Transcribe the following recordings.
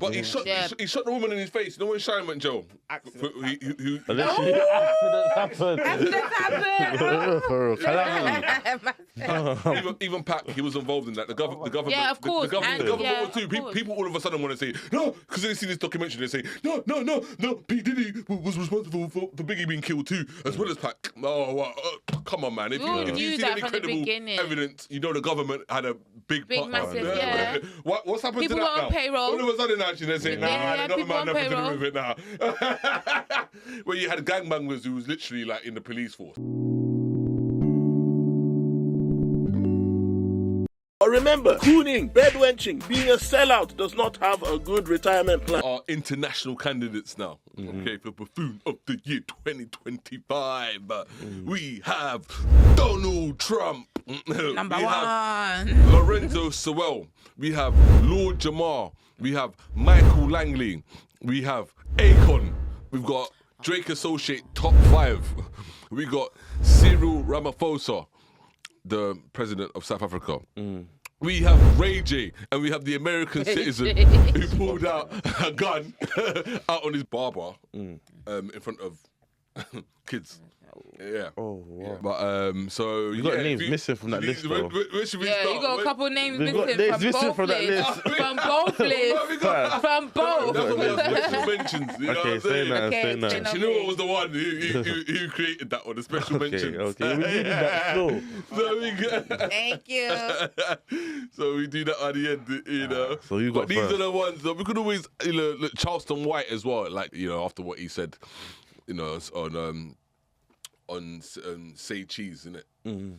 But he shot the woman in his face. You know when Shine went Joe? Accidents happen. Even Pac, he was involved in that. The government. Yeah, of course. The government was too. People all of a sudden want to say no because they see this documentary. They say no. P Diddy was responsible for Biggie being killed too, as well as Pac. Come on, man. If you see any credible evidence, you know the government had a big part. Massive, What's happened people to that now? Payroll. All of a sudden, actually, they say, nah, nothing to do with it now. Where you had gangbangers who was literally like in the police force. But remember, cooning, bedwenching, being a sellout does not have a good retirement plan. Our international candidates now, okay, for Buffoon of the Year 2025. We have Donald Trump. Number we one. Have Lorenzo Sewell. We have Lord Jamar. We have Michael Langley. We have Akon. We've got Drake Associate Top 5. We got Cyril Ramaphosa, the president of South Africa. We have Ray J, and we have the American citizen who pulled out a gun out on his barber in front of kids. Yeah. Oh, wow. But so you got names missing from that list, though. Where should we start? You got a couple names missing from that list. From both lists. From both. That's what we have special mentions. You know what I'm saying? Say that. Chinua was the one who created that one, the special mentions. Okay. We needed that flow. Thank you. So we do that at the end, you know. So you got these are the ones that we could always, look, Charleston White as well. Like, after what he said, on Say Cheese, innit? The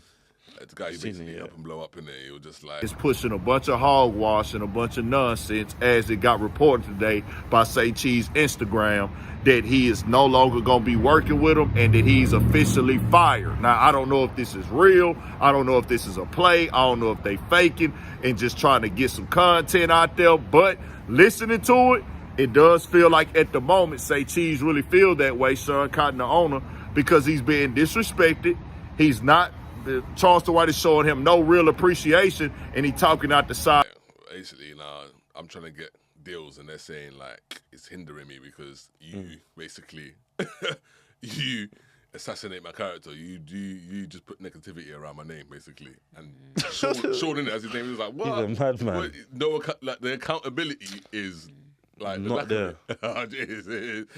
guy who basically up and blow up in it. He was just like... It's pushing a bunch of hogwash and a bunch of nonsense as it got reported today by Say Cheese Instagram that he is no longer going to be working with him and that he's officially fired. Now, I don't know if this is real. I don't know if this is a play. I don't know if they faking and just trying to get some content out there. But listening to it, it does feel like at the moment Say Cheese really feel that way, Sean Cotton, the owner, because he's being disrespected. He's not... Charleston White is showing him no real appreciation, and he talking out the side. Basically, I'm trying to get deals, and they're saying, like, it's hindering me because you basically, you assassinate my character. You just put negativity around my name, basically. And Sean in it, as his name, he was like, what? He's a madman. The accountability is... Like not there. It is.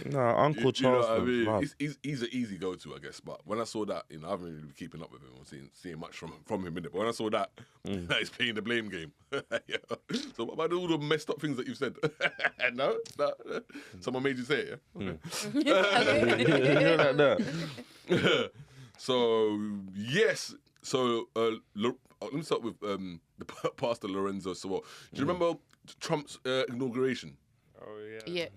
No, Uncle Charles. You know he's an easy go-to, I guess. But when I saw that, I haven't really been keeping up with him or seeing much from him in it. But when I saw that, he's playing the blame game. So what about all the messed up things that you've said? No? Someone made you say it, yeah? Okay. So, yes. So, let me start with the Pastor Lorenzo Sewell. Do you remember Trump's inauguration? Oh, yeah.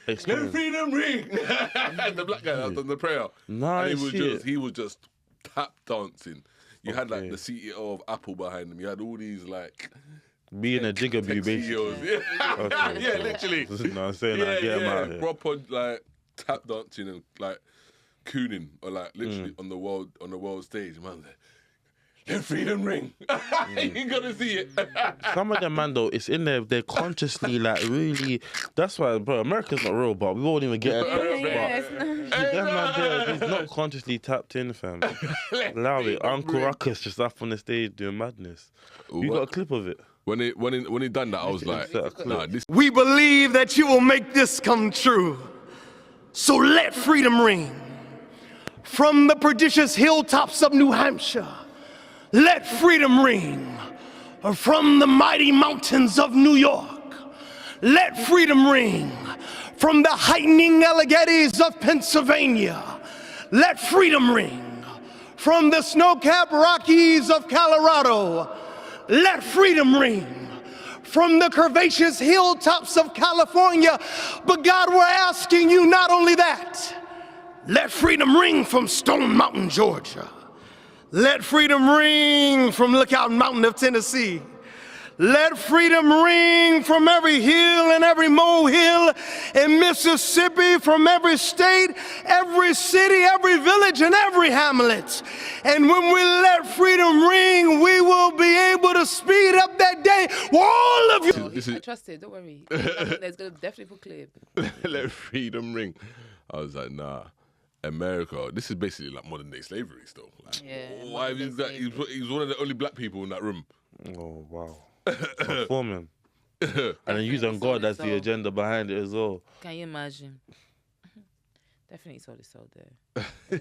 Let freedom ring. The black guy that done the prayer. Nice. And he was just tap dancing. You had like the CEO of Apple behind him. You had all these like being a jigaboo, basically. Yeah, literally. No, I'm saying that. Get him out here. Proper like tap dancing and like cooning or like literally on the world stage. Man, the freedom ring. You gotta see it. Some of them, man, though, it's in there. They're consciously, like, really. That's why, bro, America's not real, but we won't even get it. He's not consciously tapped in, fam. Allow it. Uncle Ruckus just up on the stage doing madness. You got a clip of it? When he done that, I was like, nah, this. We believe that you will make this come true. So let freedom ring from the prodigious hilltops of New Hampshire. Let freedom ring from the mighty mountains of New York. Let freedom ring from the heightening Alleghenies of Pennsylvania. Let freedom ring from the snow-capped Rockies of Colorado. Let freedom ring from the curvaceous hilltops of California. But God, we're asking you not only that. Let freedom ring from Stone Mountain, Georgia. Let freedom ring from Lookout Mountain of Tennessee. Let freedom ring from every hill and every molehill in Mississippi, from every state, every city, every village, and every hamlet. And when we let freedom ring, we will be able to speed up that day with all of you. I trust it, don't worry. There's going to definitely put clip. Let freedom ring. I was like, nah. America, this is basically like modern day slavery still. Like, Yeah, why have you got, he's one of the only black people in that room. Oh, wow. Performing. And then using God, that's the agenda behind it as well. Can you imagine? Definitely sold his soul there.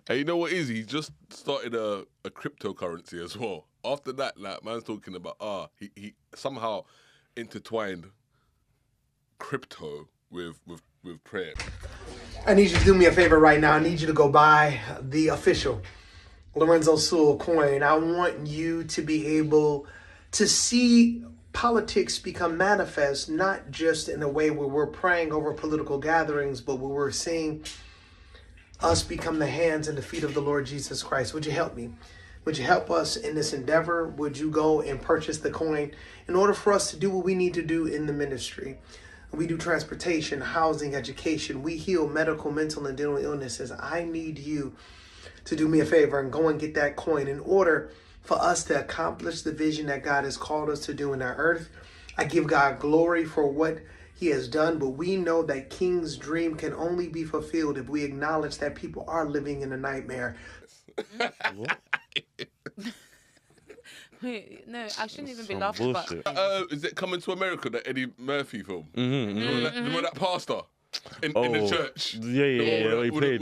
And you know what is? He just started a cryptocurrency as well. After that, like, man's talking about, he somehow intertwined crypto with prayer. I need you to do me a favor right now. I need you to go buy the official Lorenzo Sewell coin. I want you to be able to see politics become manifest, not just in a way where we're praying over political gatherings, but where we're seeing us become the hands and the feet of the Lord Jesus Christ. Would you help me? Would you help us in this endeavor? Would you go and purchase the coin in order for us to do what we need to do in the ministry? We do transportation, housing, education. We heal medical, mental, and dental illnesses. I need you to do me a favor and go and get that coin in order for us to accomplish the vision that God has called us to do in our earth. I give God glory for what he has done, but we know that King's dream can only be fulfilled if we acknowledge that people are living in a nightmare. Wait, no, I shouldn't even be laughing about Is it Coming to America, that Eddie Murphy film? Remember that pastor in the church? Yeah, he played.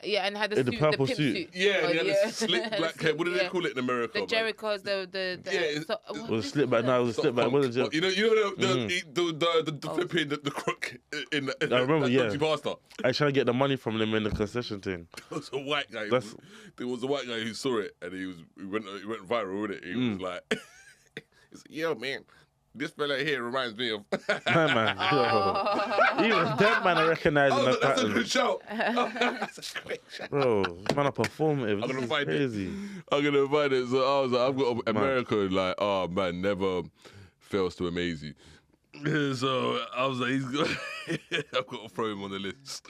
yeah, and had the In suit, the purple pimp suit. Yeah, and he had a slick black hair. What do they call it in America? The Jerichos, It was slip back now. It was slip back. What is it? You know the flipping the crook in the I remember, yeah. dodgy pastor. I was trying to get the money from them in the concession thing. There was a white guy. That's- There was a white guy who saw it and he went viral with it. He was like, he's like, yo man, this fella here reminds me of. Man, yo. Even that man I recognise in the That's a pattern. good show. That's a great show. Bro, man, are performative. I'm gonna This is find crazy. it. I'm gonna find it. So I was like, I've got America. Like, oh man, never fails to amaze you. So I was like, I've got to throw him on the list.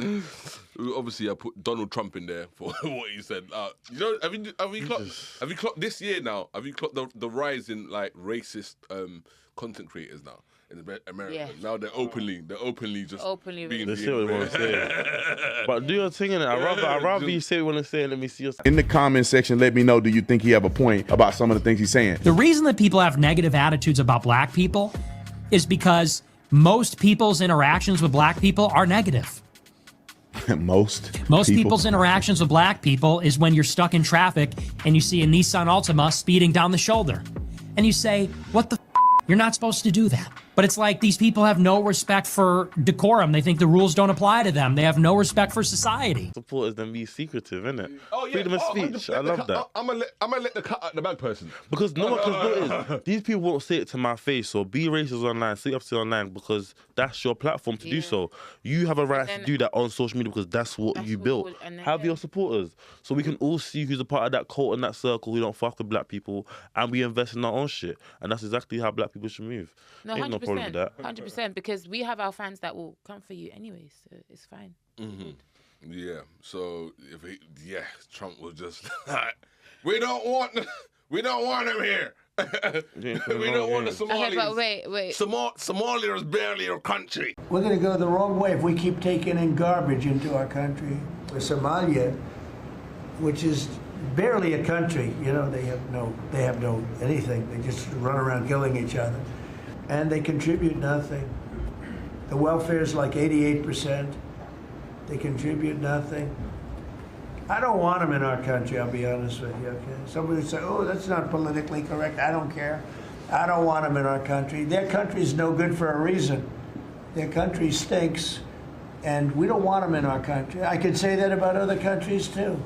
Obviously, I put Donald Trump in there for what he said. You know, have you clocked this year now? Have you clocked the rise in like racist content creators now in America? Yeah. Now they're openly just Openly being They say what they want to say. But do your thing in it. I'd rather you say what you want to say and let me see your. In the comment section, let me know, do you think he have a point about some of the things he's saying? The reason that people have negative attitudes about black people is because most people's interactions with black people are negative. Most People's interactions with black people is when you're stuck in traffic and you see a Nissan Altima speeding down the shoulder. And you say, what the f***? You're not supposed to do that. But it's like these people have no respect for decorum. They think the rules don't apply to them. They have no respect for society. Supporters then be secretive, innit? Oh, yeah. Freedom of speech. I love that. I'm gonna let the cut out the bag person. Because no one can notice. These people won't say it to my face or be racist online, say it up to online because that's your platform to do so. You have a right to do that on social media because that's what you built. Have your supporters. So we can all see who's a part of that cult and that circle who don't fuck with black people and we invest in our own shit. And that's exactly how black people should move. No, Ain't no problem with that. 100%, because we have our fans that will come for you anyway, so it's fine. Yeah. So Trump was just like, we don't want him here. We don't want the Somalis. Okay, but wait. Somalia is barely a country. We're going to go the wrong way if we keep taking in garbage into our country. Somalia, which is barely a country, you know, they have no anything. They just run around killing each other. And they contribute nothing. The welfare is like 88%. They contribute nothing. I don't want them in our country, I'll be honest with you, okay? Somebody would say, oh, that's not politically correct. I don't care. I don't want them in our country. Their country's no good for a reason. Their country stinks, and we don't want them in our country. I could say that about other countries, too.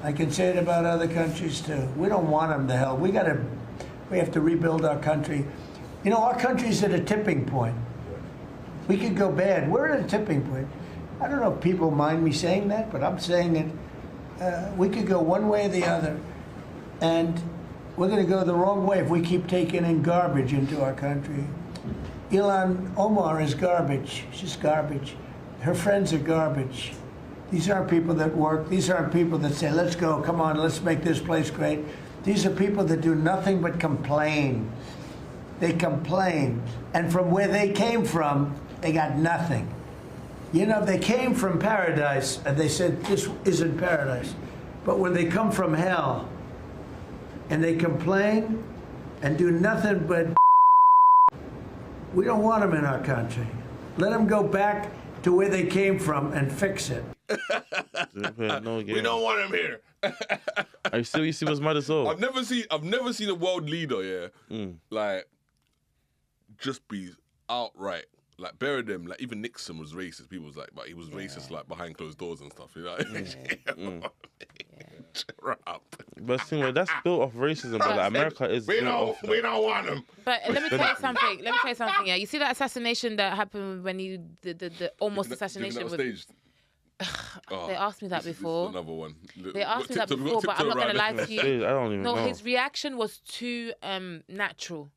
I can say it about other countries, too. We don't want them to hell. We have to rebuild our country. You know, our country's at a tipping point. We could go bad. We're at a tipping point. I don't know if people mind me saying that, but I'm saying it. We could go one way or the other. And we're going to go the wrong way if we keep taking in garbage into our country. Ilhan Omar is garbage. She's garbage. Her friends are garbage. These aren't people that work. These aren't people that say, let's go, come on, let's make this place great. These are people that do nothing but complain. They complain. And from where they came from, they got nothing. You know, they came from paradise, and they said, this isn't paradise. But when they come from hell, and they complain and do nothing but we don't want them in our country. Let them go back to where they came from and fix it. We don't want him here. You see what's mad as well? I've never seen a world leader, like just be outright like bury them. Like even Nixon was racist. People was like, but he was racist like behind closed doors and stuff. You know. But that's built off racism. But like, America is. We don't want him. But let me tell you something. Yeah, you see that assassination that happened when you the almost assassination with. They asked me that before. Another one. They asked me that before, but I'm not gonna lie to you. I don't even know. His reaction was too natural,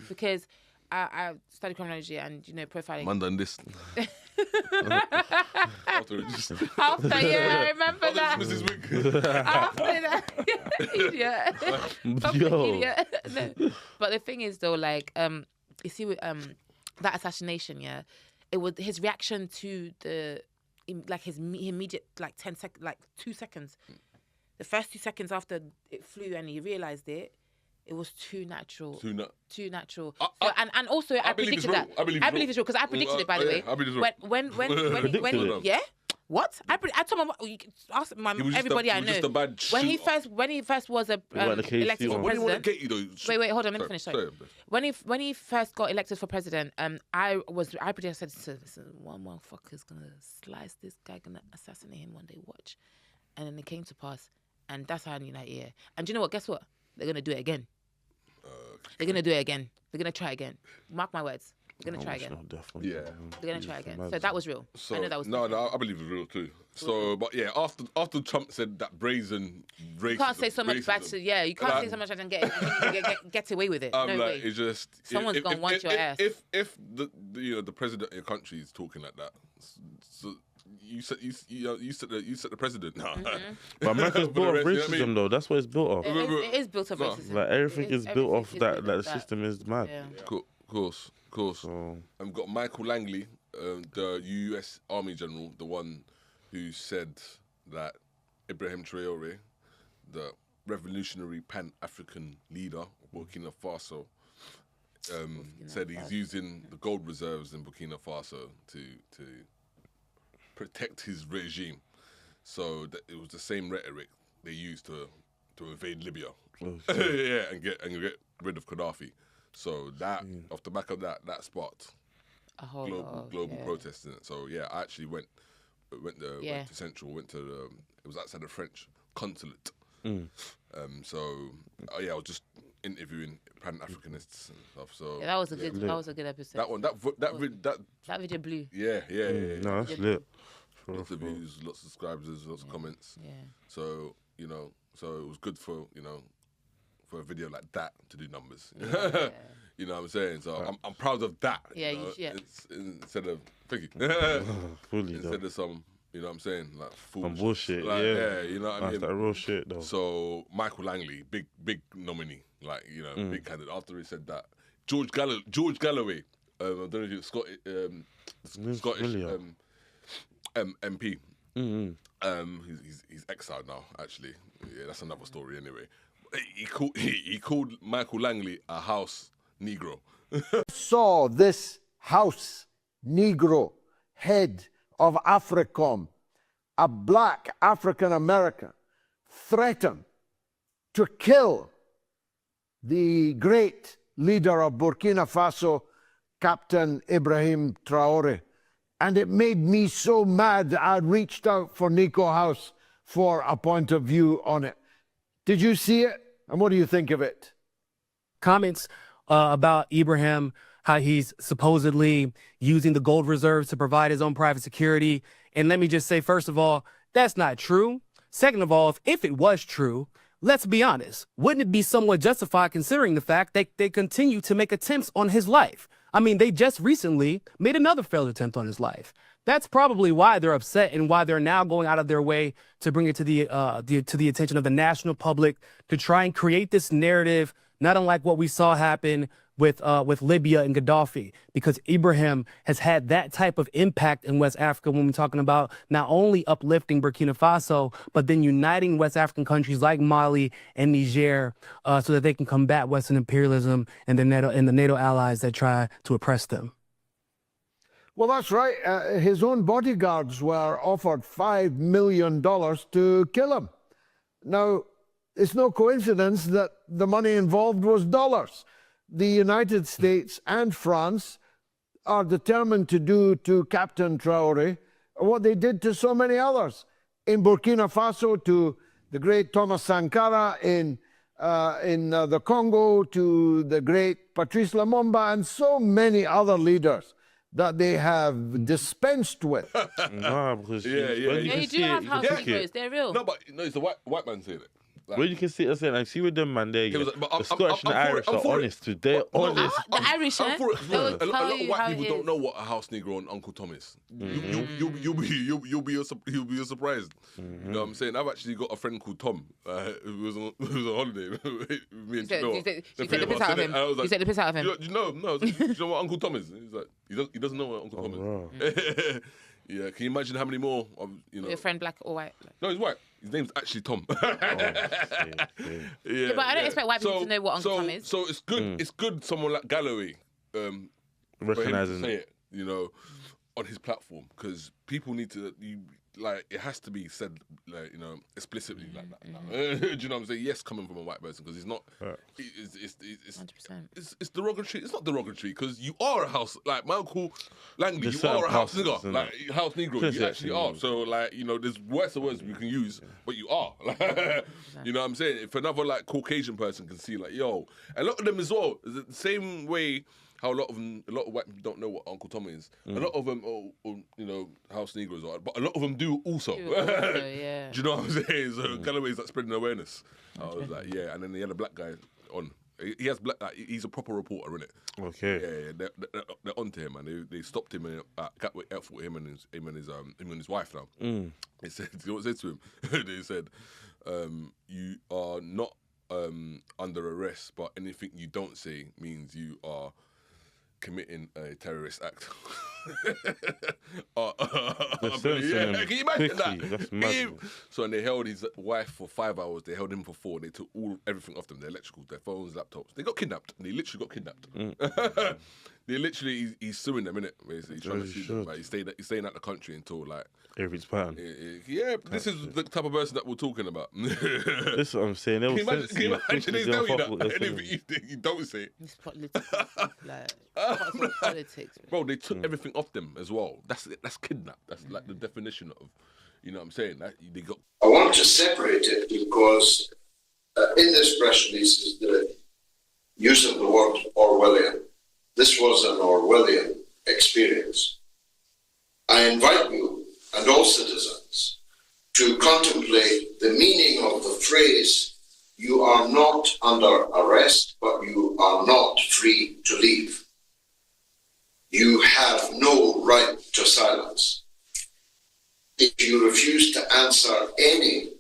because I studied criminology and profiling. Man done this. After, yeah, I remember that. After that, idiot. Idiot. No. But the thing is, though, like, you see, that assassination, yeah, it was his reaction to his immediate, like 2 seconds. The first 2 seconds after it flew and he realized it. It was too natural. Too natural. And also, I predicted that. I believe it's real because I predicted it, by the way. I believe it's real. When yeah. What? I told him. You can ask everybody I know. When he first was elected for president. Wait, hold on. Let me finish. Sorry. When he first got elected for president, I predicted. I said, one motherfucker's gonna slice this guy, gonna assassinate him one day. Watch. And then it came to pass, and that's how I knew that. Yeah. And do you know what? Guess what? They're going to do it again. They're going to do it again. They're going to try again. Mark my words. They're going to try again. Definitely. Yeah. They're going to try again. So that was real. So, I know that was No, I believe it's real too. So, but yeah, after Trump said that brazen racism. You can't say so much bad to, you can't say so much and get away with it. No way. It's just... Someone's going to want your ass. If the president of your country is talking like that, so you set the president. But America's built off racism, though. That's what it's built off. It is built off racism. Like everything is built off that. Like the system is mad. Yeah. Course. I've got Michael Langley, the U.S. Army general, the one who said that Ibrahim Traore, the revolutionary Pan-African leader of Burkina Faso, said he's using the gold reserves in Burkina Faso to protect his regime. So that it was the same rhetoric they used to invade Libya. Yeah, and get rid of Gaddafi. So that off the back of that sparked a whole global protests in it. So yeah, I actually went to Central, it was outside the French consulate. So I was just interviewing Pan-Africanists and stuff. So that was a good episode. That video blew. Yeah. No, that's lit. Lots of views, lots of subscribers, lots of comments. Yeah. So so it was good for for a video like that to do numbers. Yeah. You know what I'm saying? So I'm proud of that. Yeah, instead of thank you. Fully, instead of some, you know what I'm saying, like some bullshit. Like, yeah, you know what I mean. That's that real shit though. So Michael Langley, big nominee, like big candidate. After he said that, George Galloway, I don't know if you're Scottish MP. He's exiled now. Actually, yeah, that's another story anyway. He called Michael Langley a house Negro. Saw this house Negro, head of AFRICOM, a black African American, threaten to kill the great leader of Burkina Faso, Captain Ibrahim Traore. And it made me so mad, I reached out for Nico House for a point of view on it. Did you see it? And what do you think of it? Comments about Ibrahim, how he's supposedly using the gold reserves to provide his own private security. And let me just say, first of all, that's not true. Second of all, if it was true, let's be honest. Wouldn't it be somewhat justified considering the fact that they continue to make attempts on his life? I mean, they just recently made another failed attempt on his life. That's probably why they're upset and why they're now going out of their way to bring it to the attention of the national public to try and create this narrative, not unlike what we saw happen with Libya and Gaddafi, because Ibrahim has had that type of impact in West Africa when we're talking about not only uplifting Burkina Faso, but then uniting West African countries like Mali and Niger so that they can combat Western imperialism and the NATO allies that try to oppress them. Well, that's right. His own bodyguards were offered $5 million to kill him. Now, it's no coincidence that the money involved was dollars. The United States and France are determined to do to Captain Traoré what they did to so many others. In Burkina Faso, to the great Thomas Sankara, in the Congo, to the great Patrice Lumumba, and so many other leaders that they have dispensed with. Nah, because you do have house heroes. They're real. No, but no, it's the white man saying it. Like, well, you can see, like, see with them, man, the Scottish and the Irish are honest. They're honest. The Irish, I'm for it as well. A lot of white how people don't know what a house Negro and Uncle Tom is. You'll be surprised. You know what I'm saying? I've actually got a friend called Tom who was on holiday with me and Jamil. You take the piss out of him. You take the piss out of him. You know what Uncle Tom is? He's like, he doesn't know what Uncle Tom is. Yeah, can you imagine how many more of, your friend, black or white? No, he's white. His name's actually Tom. Yeah, but I don't expect white people to know what Uncle Tom is. So it's good. It's good. Someone like Galloway, recognizing say it, on his platform, because people need to. It has to be said, explicitly like that. Do you know what I'm saying? Yes, coming from a white person, because it's not. It's derogatory. It's not derogatory, because you are a house, like my uncle Langley. You are a house nigger, like house Negro. You actually are. So there's worse words we can use, but you are. You know what I'm saying? If another Caucasian person can see, a lot of them as well. The same way. How a lot of white people don't know what Uncle Tom is. A lot of them are, house Negroes are, but a lot of them do also. Yeah. Do you know what I'm saying? So Galloway's spreading awareness. I was like, yeah. And then he had a black guy on. He has black. He's a proper reporter, innit? Okay. Yeah. They're onto him, and they stopped him at Gatwick Airport. Him and his wife now. They said, you know what they said to him? They said, you are not under arrest, but anything you don't say means you are committing a terrorist act. Can you imagine that? That's mad. So, and they held his wife for 5 hours. They held him for 4. They took everything off them: their electricals, their phones, laptops. They got kidnapped. They literally got kidnapped. They literally, he's suing them, innit? Basically, he's trying to sue them. Like, he's staying out the country until everything's planned. Yeah, this is the type of person that we're talking about. This is what I'm saying. Can you imagine they tell you that anything you don't say? It's politics. Bro, they took everything off them as well. That's kidnap. That's like the definition of, you know what I'm saying? They got. I want to separate it because in this press release is the use of the word Orwellian. This was an Orwellian experience. I invite you and all citizens to contemplate the meaning of the phrase, you are not under arrest, but you are not free to leave. You have no right to silence. If you refuse to answer any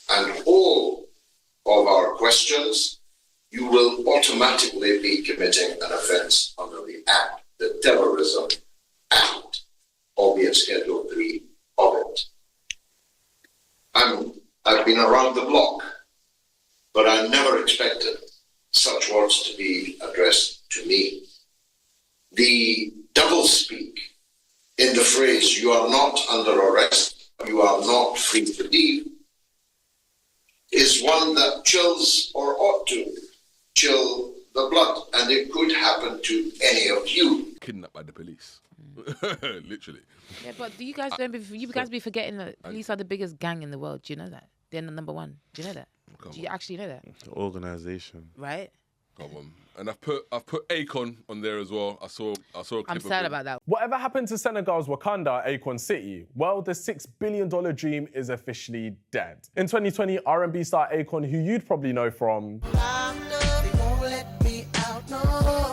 and all of our questions, you will automatically be committing an offence under the Act, the Terrorism Act, albeit Schedule 3 of it. I've been around the block, but I never expected such words to be addressed to me. The doublespeak in the phrase, you are not under arrest, you are not free to leave, is one that chills or ought to chill the blood, and it could happen to any of you. Kidnapped by the police. Literally. Yeah, but do you guys be forgetting that police are the biggest gang in the world? Do you know that? They're the number one. Do you know that? Do you actually know that? Organization. Right? Come on. And I've put Akon on there as well. I saw a clip I'm of sad him. about that. Whatever happened to Senegal's Wakanda, Akon City? Well, the $6 billion dream is officially dead. In 2020, R&B star Akon, who you'd probably know from,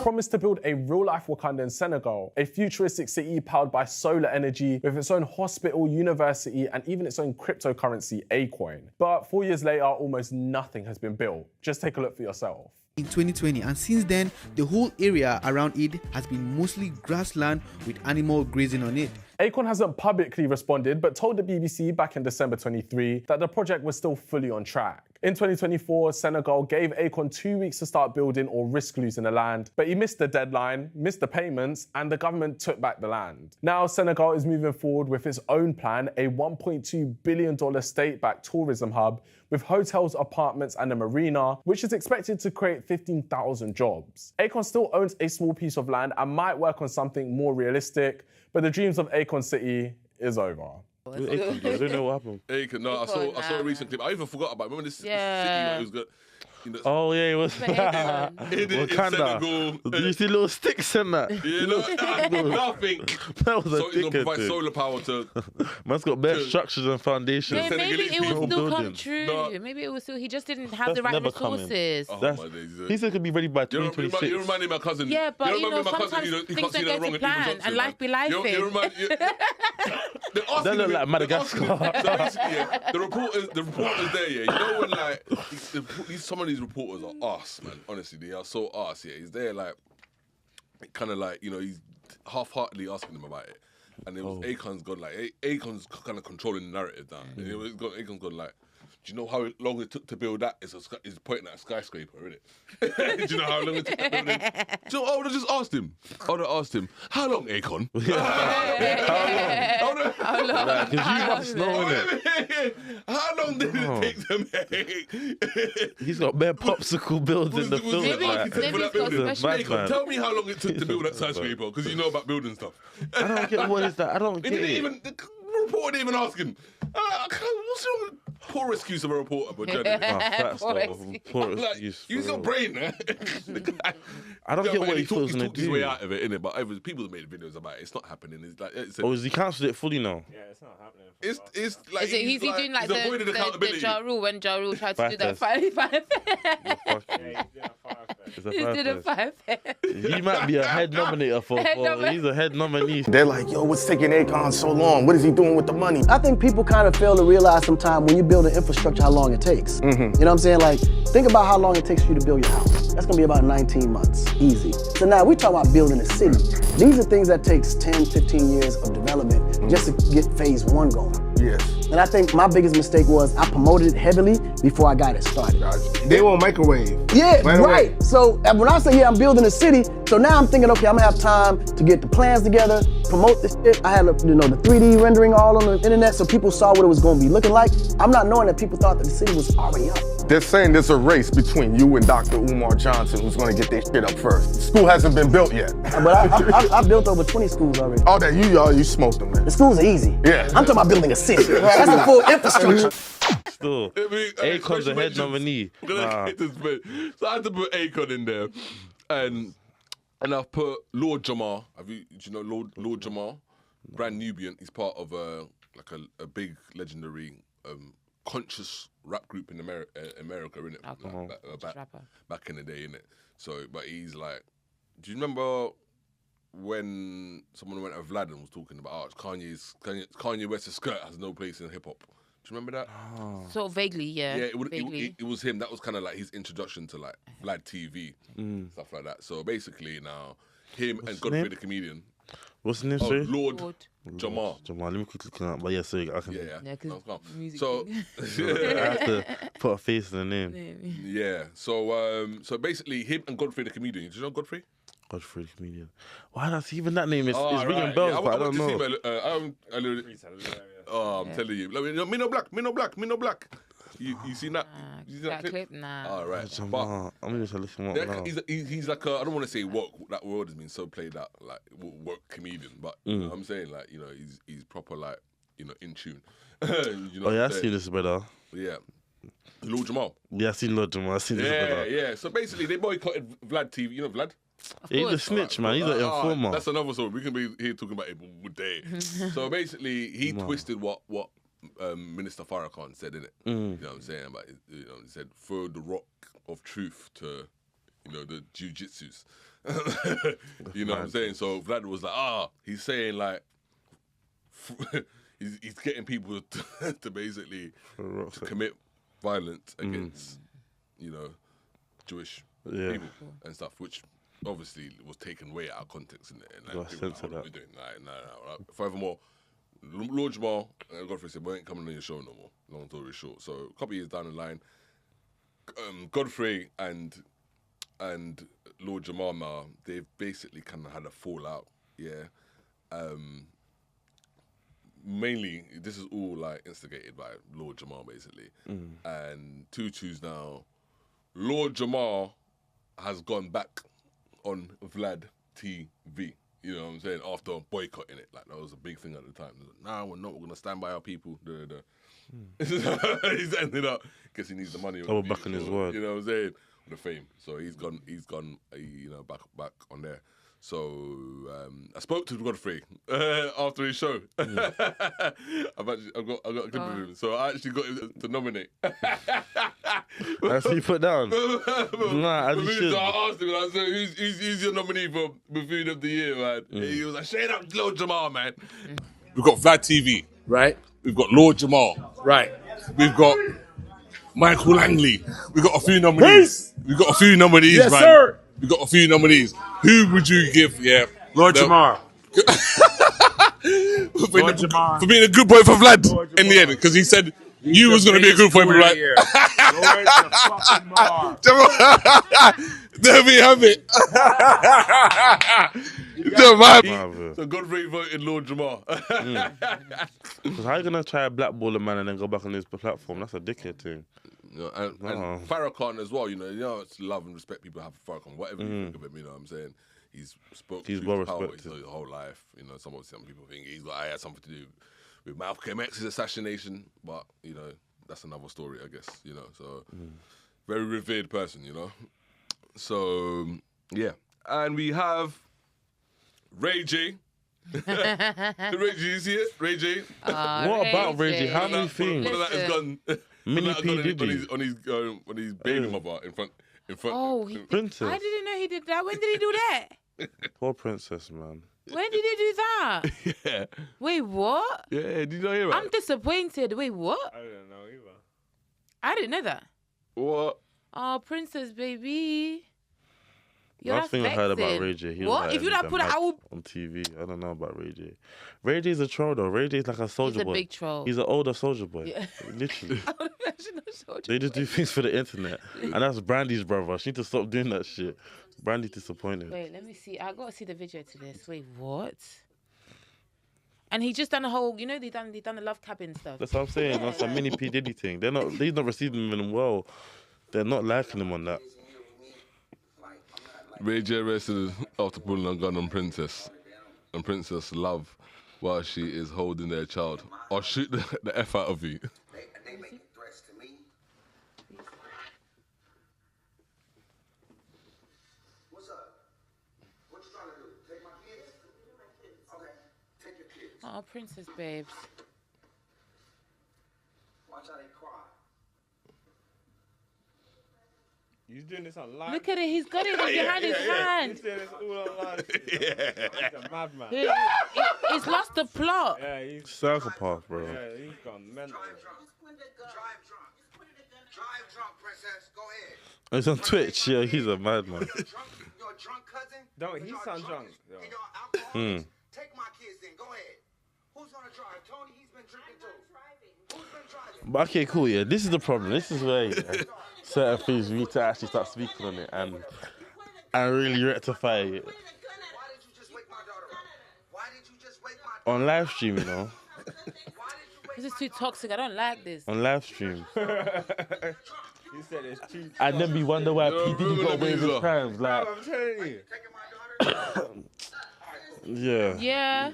promised to build a real-life Wakanda in Senegal, a futuristic city powered by solar energy with its own hospital, university, and even its own cryptocurrency, Acoin. But 4 years later, almost nothing has been built. Just take a look for yourself. In 2020, and since then, the whole area around it has been mostly grassland with animal grazing on it. Akon hasn't publicly responded, but told the BBC back in December 23 that the project was still fully on track. In 2024, Senegal gave Akon 2 weeks to start building or risk losing the land, but he missed the deadline, missed the payments, and the government took back the land. Now, Senegal is moving forward with its own plan, a $1.2 billion state-backed tourism hub with hotels, apartments, and a marina, which is expected to create 15,000 jobs. Akon still owns a small piece of land and might work on something more realistic, but the dreams of Akon City is over. Akon, I don't know what happened. Akon, no, I saw a recent clip. I even forgot about it. Remember this city where it was good? Oh yeah, it was in Senegal. Did you see little sticks in that? Yeah, nothing. That was a So he's gonna provide dickhead. solar power to. Man's got bare structures and foundations. Yeah, maybe it will still come true. No. Maybe it will still. He just didn't have That's the right never coming. resources. Oh, That's, my days. he said it could be ready by You 2026. remind me of my cousin. Yeah, but you know, sometimes he things can't see don't no wrong go to in plan, Johnson, and life be life. They look like Madagascar. So basically, yeah, the reporters there, yeah. You know when like some of these reporters are arse, man. Honestly, they are so arse. Yeah, he's there like, kind of like, you know, he's half-heartedly asking them about it, and it was Akon's gone like Akon's kind of controlling the narrative now. And it was Akon's gone like, do you know how long it took to build that? It's pointing at a skyscraper, isn't it? Do you know how long it took to build it? So I would have just asked him. I would have asked him, how long, Akon? How long? Because you must know, innit? How long did it take to make? He's got bare popsicle builds in the film. Akon, tell me how long it took to build that skyscraper, because you know about building stuff. I don't get what is that. I don't get it. The reporter didn't even ask him. What's wrong? Poor excuse of a reporter, but Poor excuse. Use your brain, eh? I don't get what he feels He's to talked his do. way out of it, innit? But people have made videos about it. It's not happening. It's like, Has he cancelled it fully now? Yeah, it's not happening. It's like Is he doing like he's avoided the accountability. Ja Rule when Ja Rule tried to do that Five 5 He did a 5. He might be a head nominator for. He's a head nominee. They're like, yo, what's taking Akon so long? What is he doing with the money? I think people kind of fail to realize sometimes when you build an infrastructure how long it takes. You know what I'm saying? Like, think about how long it takes for you to build your house. That's gonna be about 19 months, easy. So now we talk about building a city. These are things that takes 10, 15 years of development just to get phase 1 going. Yes. And I think my biggest mistake was I promoted it heavily before I got it started. They want microwave. Yeah, right. So when I say, yeah, I'm building a city, so now I'm thinking, okay, I'm gonna have time to get the plans together, promote this shit. I had, the 3D rendering all on the internet so people saw what it was gonna be looking like. I'm not knowing that people thought that the city was already up. They're saying there's a race between you and Dr. Umar Johnson who's gonna get their shit up first. The school hasn't been built yet. But I built over 20 schools already. Oh, that you smoked them, man. The schools are easy. Yeah. I'm talking about building a city. That's a full infrastructure. Still, Akon's a head nominee. So I had to put Akon in there, and I've put Lord Jamar. Do you know Lord Jamar? Brand Nubian. He's part of a big legendary conscious rap group in America, innit? Back in the day, innit? So, but he's like, do you remember when someone went at Vlad and was talking about Kanye West's skirt has no place in hip hop? Do you remember that? Sort of vaguely, yeah. Yeah, vaguely. it was him. That was kind of like his introduction to like Vlad TV, stuff like that. So basically now, him and Godfrey the comedian. What's the name, sorry? Lord Jamar. Jamar, let me quickly look it up. But yeah, sorry, I can. Yeah, music. So I have to put a face in the name. Yeah. So basically, him and Godfrey the comedian. Do you know Godfrey? Godfrey the comedian. Why that's even that name? It's ringing bells, Yeah, but I don't know. I'm telling you. Me no black. You seen that? You seen that clip? Nah. All right. Jamar, I'm going to listen up now. He's like I don't want to say woke. That word has been so played out, like woke comedian. But you know what I'm saying, like, he's proper, like, in tune. You know I see this, brother. Yeah. Lord Jamal. Yeah, I seen Lord Jamal. I seen this brother. Yeah. So basically, they boycotted Vlad TV. You know Vlad? He's a snitch, man. He's an informer. That's another story. We can be here talking about it all day. So basically, he twisted what Minister Farrakhan said, innit? You know what I'm saying? About, he said, throw the rock of truth to, the jiu-jitsus. You know what I'm saying? So Vlad was like, he's saying like, he's getting people to basically to commit violence against, Jewish people and stuff, which obviously was taken way out of context. And like, people like, what are we doing? No. Furthermore, Lord Jamal and Godfrey said, we ain't coming on your show no more. Long story short. So a couple of years down the line, Godfrey and Lord Jamal now, they've basically kind of had a fallout, mainly, this is all like instigated by Lord Jamal, basically. And Tutu's now, Lord Jamal has gone back on Vlad TV. You know what I'm saying? After boycotting it, like that was a big thing at the time. Like, nah, we're not. We're gonna stand by our people. He's ended up. Guess he needs the money. Double back on his word. You know what I'm saying? The fame. So he's gone. Back on there. So I spoke to Godfrey after his show. I've got a clip of him. So I actually got him to nominate. That's what you put down. Nah, as you should. So I asked him, I said, who's your nominee for Buffoon of the Year, man? He was like, straight up Lord Jamal, man. We've got Vlad TV. Right. We've got Lord Jamal. Right. We've got Michael Langley. We've got a few nominees. We've got a few nominees, Yes, man. sir. We've got a few nominees. Who would you give? Yeah. Lord Jamal. For being a good boy for Vlad in the end, because he said you was going to be a good boy for Vlad. There we have it. So Godfrey voted Lord Jamal. Because how you going to try to blackball a man and then go back on his platform? That's a dickhead thing. And Farrakhan as well, it's love and respect people have for Farrakhan, whatever you think of him, you know what I'm saying? He's well respected his whole life. Some people think I had something to do with Malcolm X's assassination, but that's another story, I guess. So very revered person, So yeah, and we have Ray J. Ray J, you see it? Ray J. What about Ray J? How many things? One of that is gone. Mini P Diddy on his baby mother in front. Princess. I didn't know he did that. When did he do that? Poor princess, man. When did he do that? Yeah. Wait, what? Yeah, did you not hear about I'm disappointed. Wait, what? I don't know either. I didn't know that. What? Oh, princess, baby. Last thing I heard about Ray J, he was what? like, If you don't put it, I will. On TV. I don't know about Ray J. Ray J's a troll though. Ray J's like a soldier boy. He's a big troll. He's an older soldier boy. Yeah. Literally. I would imagine a soldier They just do things for the internet. And that's Brandy's brother. She need to stop doing that shit. Brandy's disappointed. Wait, let me see. I gotta see the video to this. Wait, what? And he just done a whole, they done the Love Cabin stuff. That's what I'm saying. That's a mini P Diddy thing. He's not receiving them well. They're not liking him on that. Ray J arrested after pulling a gun on Princess. And Princess love while she is holding their child. I'll shoot the F out of you. They making threats to me. What's up? What you trying to do? Take my kids? Okay, take your kids. Oh, princess babes. Watch how they cry. He's doing this online. Look at it. He's got it behind his hand. He's doing this all online. He's a madman. He's lost the plot. Yeah, he's psychopath, bro. Yeah, he's gone mental. Drive drunk, princess. Go ahead. He's on Twitch. Yeah, he's a madman. Your drunk cousin? Don't he sound drunk? Take my kids then. Go ahead. Who's gonna drive? Tony, he's been drinking too. Who's been driving? But okay, cool, yeah. This is the problem. This is where certain things we need to actually start speaking on it and really rectify it. Why did you just wake my daughter up? Why did you just wake my on live stream, This is too toxic. I don't like this. On live stream. You said it's too. And then we wonder why P Diddy got away with his crimes. Like, I'm telling you. yeah. Yeah.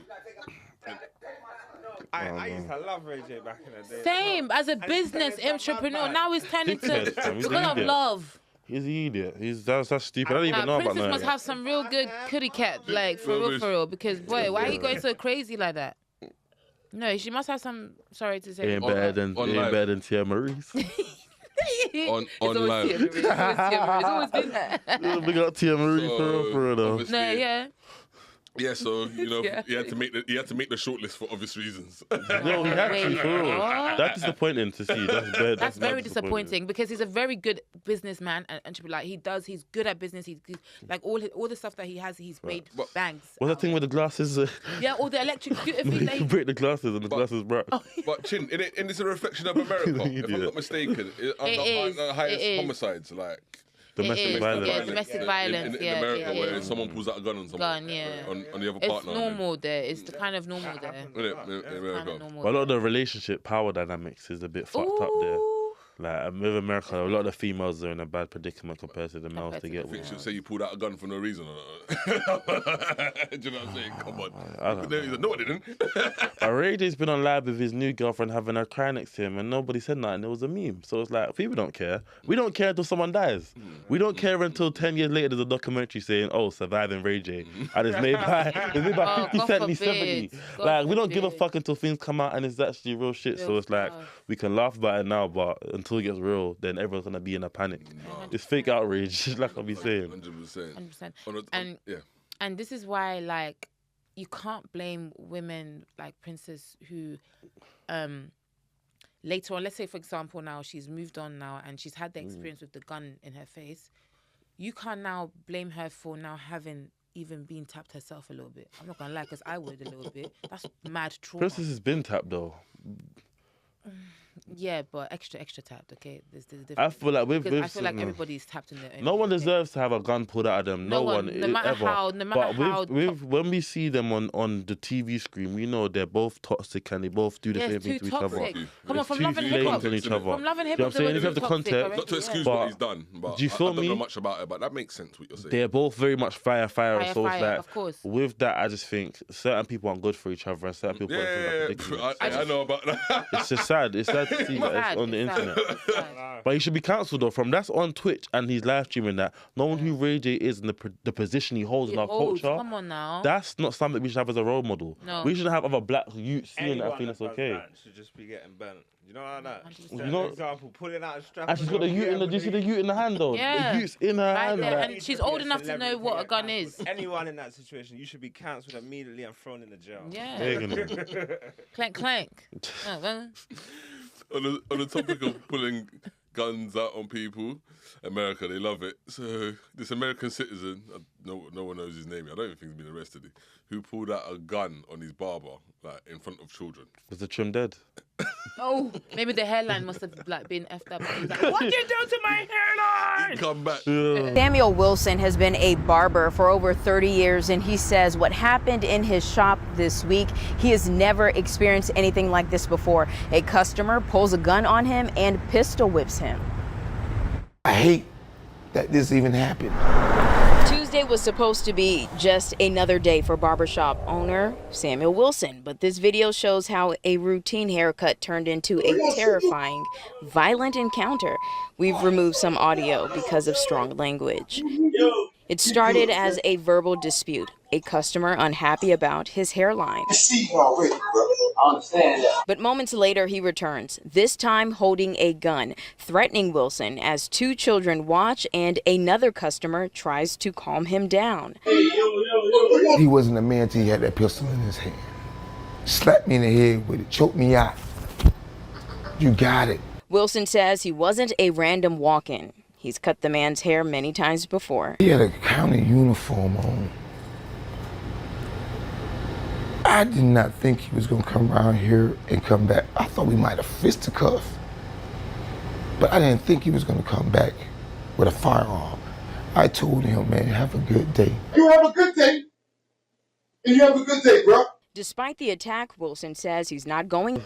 I used to love Ray J back in the day. Same as a business entrepreneur. Now he's turned into Dickhead, fam. He's because an of idiot. love. He's an idiot. That's stupid. I don't even know about Princess must that. have some real good kitty cat, like for real. Because boy, why are you going so crazy like that? No, she must have some. Sorry to say. Ain't better than Tia Marie's. on It's always live. Tia Marie. It's always been that. We got Tia Marie for real though. obviously- No, yeah. Yeah, so you know, Yeah. he had to make the shortlist for obvious reasons. No, he had to for real. What? That's disappointing to see. That's very disappointing because he's a very good businessman and to be like he's good at business. He's like all the stuff that he has, he's made bangs. What's that thing with the glasses? Yeah, all the electric scooter things. You that can he- break the glasses and the glasses broke. But Chin, and it's a reflection of America. If I'm not mistaken, is, the highest it is. homicides, like Domestic violence. Yeah, domestic violence. in Yeah, America, yeah, where yeah. someone pulls out a gun on someone, Gun, yeah. on the other It's partner. normal there. It's the kind of normal there. In America. But a lot of the relationship power dynamics is a bit fucked up there. Like with America, a lot of the females are in a bad predicament compared to the males to get I think with. she'll say you pulled out a gun for no reason. Do you know what I'm saying? Come on. I don't know. No, I didn't. Ray J's been on live with his new girlfriend having her cry next to him, and nobody said nothing. It was a meme. So it's like people don't care. We don't care until someone dies. We don't care until 10 years later there's a documentary saying, "Oh, surviving Ray J," and it's made by 50 God Cent, forbid. 70. God Like we don't give a forbid. fuck until things come out and it's actually real shit. So it's like we can laugh about it now, but until it gets real, then everyone's gonna be in a panic. It's fake outrage, like I'll be saying. 100%. 100%. And this is why, like, you can't blame women like Princess who, later on, let's say for example now she's moved on now and she's had the experience with the gun in her face. You can't now blame her for now having even been tapped herself a little bit. I'm not gonna lie, because I would a little bit. That's mad trauma. Princess has been tapped though. Yeah, but extra tapped. Okay, there's a difference. I feel like Because I feel like everybody's tapped in their own. No one deserves to have a gun pulled out of them. No one, no matter ever. how- no matter but how when we see them on the TV screen, we know they're both toxic and they both do the Yeah, same it's thing too to each other. toxic. Come on, It's from two Love and Hip flames Hop. on each other. From Love and Hip You know Hop, what I'm saying? they You have the were toxic context. Not to excuse but what he's done, but do you feel I don't me? know much about it, but that makes sense what you're saying. They're both very much fire. So it's Fire, like, of course. with that, I just think certain people aren't good for each other and certain people Yeah, I know about that. It's just sad. It's sad to see that it's on the internet. But he should be cancelled though. From that's on Twitch and he's live streaming that. Knowing who Ray J is and the position he holds in our culture. Come on now. That's not something we should have as a role model. No. We shouldn't have other black youths seeing that. I Anyone think that's that does okay. that should just be getting burnt. You know like that? You For know- example, pulling out a strap. And she's got the youth in the. Do you see the youth in the hand though? Yeah. The youth's in her Right hand. there, like- and she's old enough to know what a gun is. Anyone in that situation, you should be cancelled immediately and thrown in the jail. Yeah. They're gonna- Clank, clank. Oh, well. on the topic of pulling guns out on people, America, they love it. So this American citizen, no one knows his name. I don't even think he's been arrested. Who pulled out a gun on his barber, like in front of children. Was the trim dead? Oh, maybe the hairline must have like been effed up. He's like, what you do to my hairline? Come back. Samuel Wilson has been a barber for over 30 years, and he says what happened in his shop this week, he has never experienced anything like this before. A customer pulls a gun on him and pistol whips him. I hate that this even happened. Tuesday was supposed to be just another day for barbershop owner Samuel Wilson, but this video shows how a routine haircut turned into a terrifying, violent encounter. We've removed some audio because of strong language. It started as a verbal dispute, a customer unhappy about his hairline. I understand that. But moments later, he returns, this time holding a gun, threatening Wilson as two children watch and another customer tries to calm him down. He wasn't a man till he had that pistol in his hand. Slapped me in the head with it, choked me out. You got it. Wilson says he wasn't a random walk-in. He's cut the man's hair many times before. He had a county uniform on. I did not think he was gonna come around here and come back. I thought we might have fisticuffed, but I didn't think he was gonna come back with a firearm. I told him, man, have a good day. You have a good day. You have a good day, bro. Despite the attack, Wilson says he's not going.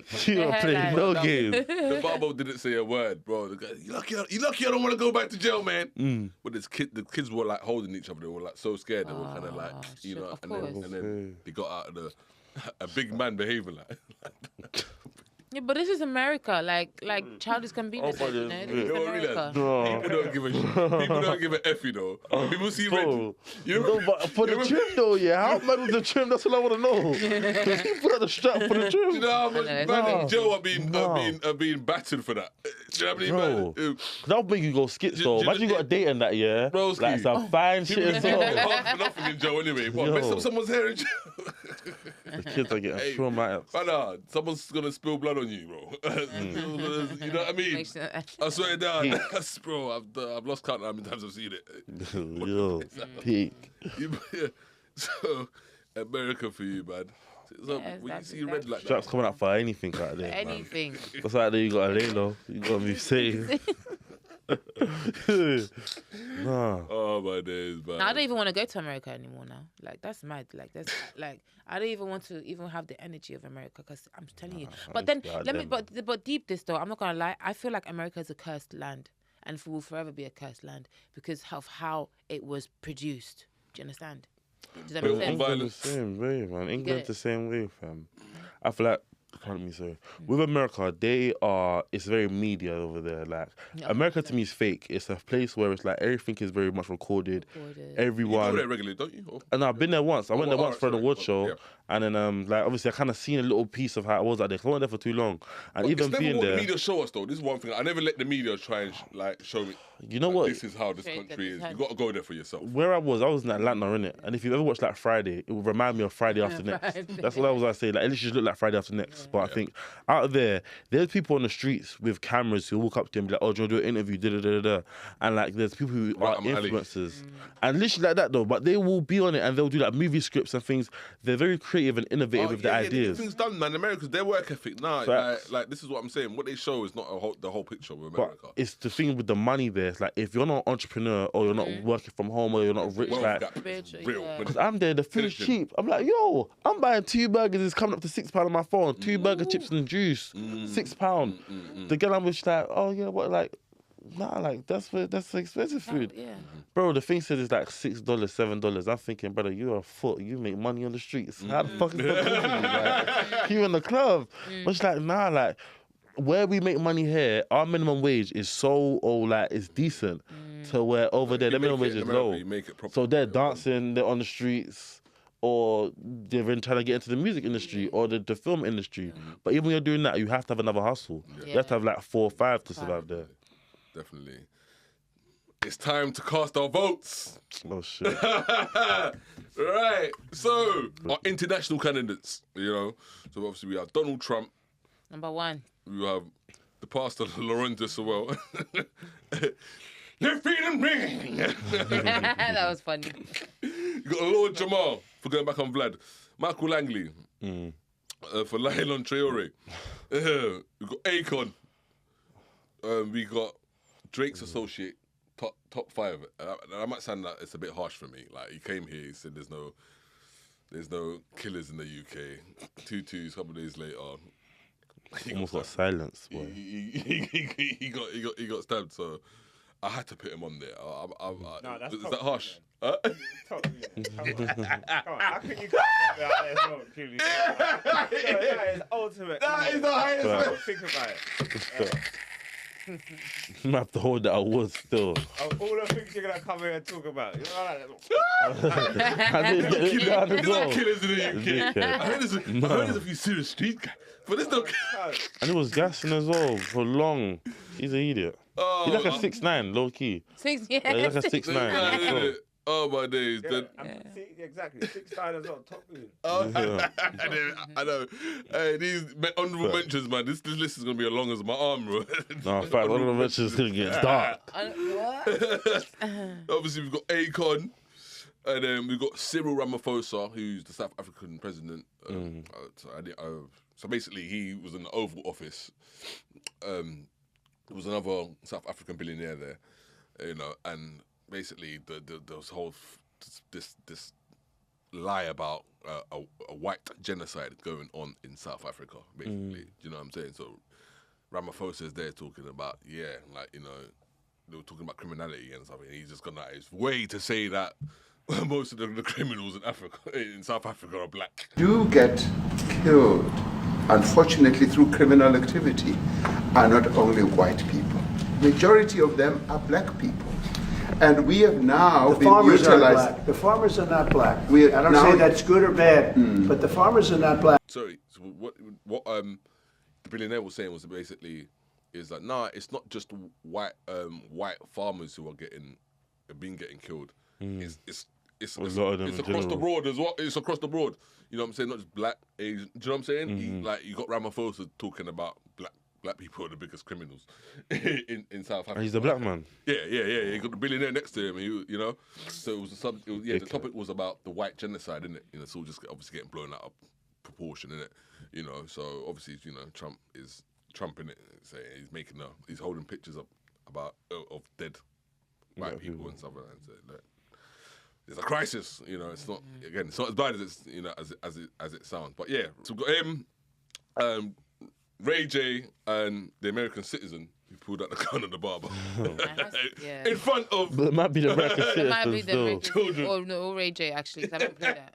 She don't play no game. The barber didn't say a word, bro. The guy, you lucky I don't want to go back to jail, man. But the kids were like holding each other. They were like so scared. They were kind of like, you know, and then he got out of the a big man behaving like. Yeah, but this is America. Like childish can be this. You This is know what I mean? America. People don't give a shit. People don't give a F, you know. People see red. You know, No, but for the trim though, yeah. How mad was the trim? That's what I want to know. He put out the strap for the trim. you know how much man in jail are being battered for that? Do you know how many Bro, man? that'll make you go skits though. Imagine you got a date and that, yeah. Broski. Like some fine shit as People well. get half for nothing in jail anyway. What, mess up someone's hair in jail? The kids are getting traumatized. Nah, someone's gonna spill blood on you, bro. You know what I mean? I swear it down. Bro, I've lost count how many times I've seen it. Yo, peak. So, America for you, man. So, when you see red like Straps coming out for anything out there. Anything. Man. What's out there? You gotta lay low. You gotta be safe. Nah. Oh my days, man. Now, I don't even want to go to America anymore now. Like, that's mad. Like, that's like, I don't even want to even have the energy of America because I'm telling you. But then, but deep this though, I'm not gonna lie. I feel like America is a cursed land and will forever be a cursed land because of how it was produced. Do you understand? Does that make sense? England the same way, man. England the same way, fam. I feel like, pardon me, sorry. With America, it's very media over there. Like, America to me is fake. It's a place where it's like everything is very much recorded. Everyone. You go there regularly, don't you? And I've been there once. I went there once for an award show. And then, like, obviously, I kind of seen a little piece of how it was out there. 'Cause I went there for too long. And But even it's never being what there. the media show us, though. This is one thing. I never let the media try and, show me. You know what? This is how this country is. You got to go there for yourself. Where I was in Atlanta, innit? And if you've ever watched like Friday, it will remind me of Friday After Next. That's what I say. Like, at least you look like Friday After Next. But I think out there's people on the streets with cameras who walk up to him and be like, oh, do you want to do an interview? Da-da-da-da-da. And like, there's people who are influencers. And literally like that though, but they will be on it and they'll do like movie scripts and things. They're very creative and innovative with their ideas. Things done, man. Americans, their work ethic. Nah, like this is what I'm saying. What they show is not the whole picture of America. But it's the thing with the money there. It's like if you're not an entrepreneur or you're not working from home or you're not rich, because I'm there, the food's cheap. I'm like, yo, I'm buying 2 burgers. It's coming up to £6 on my phone. 2 burger chips and juice, £6. The girl I'm with, she's like, oh yeah, what like. Nah, like that's expensive food. Bro, the thing says it's like $6, $7. I'm thinking, brother, you're a foot. You make money on the streets. How the fuck is that? Like, you in the club? But she's like, nah, like where we make money here, our minimum wage is it's decent. To where over there, the minimum wage is low. So they're dancing, they're on the streets. Or they're trying to get into the music industry or the film industry. But even when you're doing that, you have to have another hustle. You have to have like 4 or 5 to survive there. Definitely. It's time to cast our votes. Oh shit. Right. So our international candidates, So obviously we have Donald Trump. Number 1. We have the pastor Lorenzo Sewell. Let freedom ring. That was funny. You got Lord Jamal for going back on Vlad. Michael Langley for lying on Traore. We got Akon. We got Drake's associate, top 5. I might sound like it's a bit harsh for me. Like he came here, he said there's no killers in the UK. 2-2, a couple of days later, he almost got silenced. Boy. He got stabbed. So I had to put him on there. No, that's is that harsh? How can you come that is ultimate. That is the highest. Think about it. You have to hold that award still. Of all the things you're going to come here and talk about. You know killers in the UK. I heard there's a few serious street guys. But there's no... And it was gassing as well for long. He's an idiot. He's like a 6'9", low key. He's like a 6'9". Oh my days. Exactly. 6'9" as well. Top good. I know. Hey, these honourable mentions, man. This list is gonna be as long as my arm, bro. No, in fact, honourable mentions is gonna get dark. Obviously, we've got Akon, and then we've got Cyril Ramaphosa, who's the South African president. So basically, he was in the Oval Office. There was another South African billionaire there, and basically this whole this lie about a white genocide going on in South Africa, basically. Do you know what I'm saying? So Ramaphosa is there talking about, they were talking about criminality and stuff, and he's just gone out his way to say that most of the criminals in Africa, in South Africa, are black. Do get killed, unfortunately, through criminal activity, are not only white people. Majority of them are black people. And we have now The been farmers are utilized. black. The farmers are not black. We I don't now- say that's good or bad, but the farmers are not black. Sorry, so what the billionaire was saying was basically is that it's not just white farmers who are getting killed. It's A lot of them it's in across the general. board as well. It's across the board. You know what I'm saying? Not just black, Asian. Do you know what I'm saying? Like you got Ramaphosa talking about black people are the biggest criminals in South Africa. And he's a black man. Yeah. He got the billionaire next to him. You know, so it was the topic was about the white genocide, isn't it? You know, it's all just obviously getting blown out of proportion, isn't it? You know, so obviously, Trump is trumping it, saying he's holding pictures up about of dead white people and stuff like that. So, like, it's a crisis, It's not it's not as bad as as it sounds. But yeah, so we've got him, Ray J, and the American Citizen who pulled out the gun on the barber in front of. But it might be the American It might be Citizen the still. Children. Or Ray J, actually, 'cause I don't play that.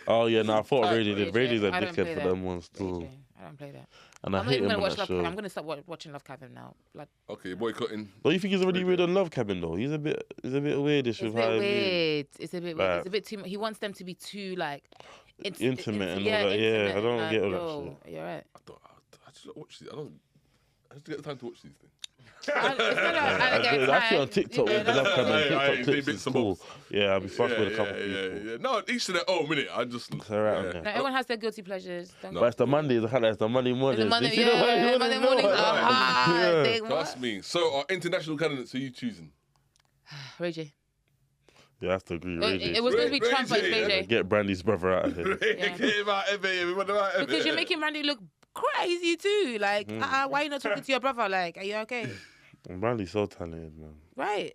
Oh yeah, no, I thought Ray J did. Ray J's a I don't dickhead play for that. them ones too. I don't play that. And I I'm not hate even him gonna on watch that Love show. Cabin. I'm gonna stop watching Love Cabin now. Okay, boycotting. Don't you think he's already weird on Love Cabin though? He's a bit weirdish It's a with bit how he weird. It's a bit weird. Like- It's a bit too much. He wants them to be too intimate and all that. Yeah, I don't get all that shit. You're right. I just don't watch these. I just get the time to watch these things. Actually on TikTok with the Love Cabin TikTok they clips bit is some cool. bobs. Yeah, I'll be fucking with a couple people. Yeah. No, each to their own minute. I just. It's alright on No, there. everyone has their guilty pleasures. Don't But it's the Mondays, I it's the Monday mornings. Monday- You see the yeah, Monday Monday mornings are hard. They- Trust me. So, our international candidates, who are you choosing? Ray J. Yeah, I have to agree. Ray J. It was going to be Trump, but it's Ray J. Get Brandy's brother out of here. Because you're making Randy look crazy too. Like, why are you not talking to your brother? Like, are you okay? Brandy's so talented, man. Right.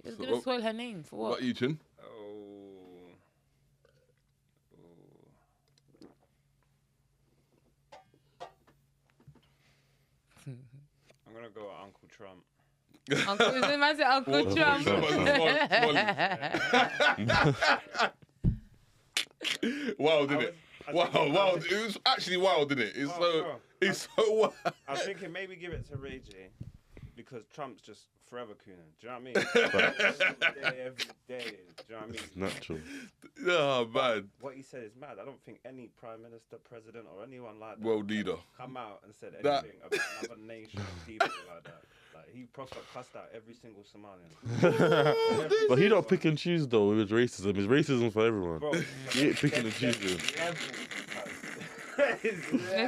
It's going to spoil her name for what? What about you, Chin? I'm gonna go with Uncle Trump. Uncle, is it man say Uncle Trump? Wild, didn't it? Wild. It was actually wild, didn't it? It's so wild. I was thinking maybe give it to Ray J because Trump's just forever cooning. Do you know what I mean? Every day. Do you know what I mean? It's natural. Oh, man. What he said is mad. I don't think any prime minister, president, or anyone like that World leader come out and said That- anything about another nation, people like that. Like he proper cussed out every single Somalian. But he don't pick and choose though with his racism. His racism for everyone. Bro, He ain't picking and choosing.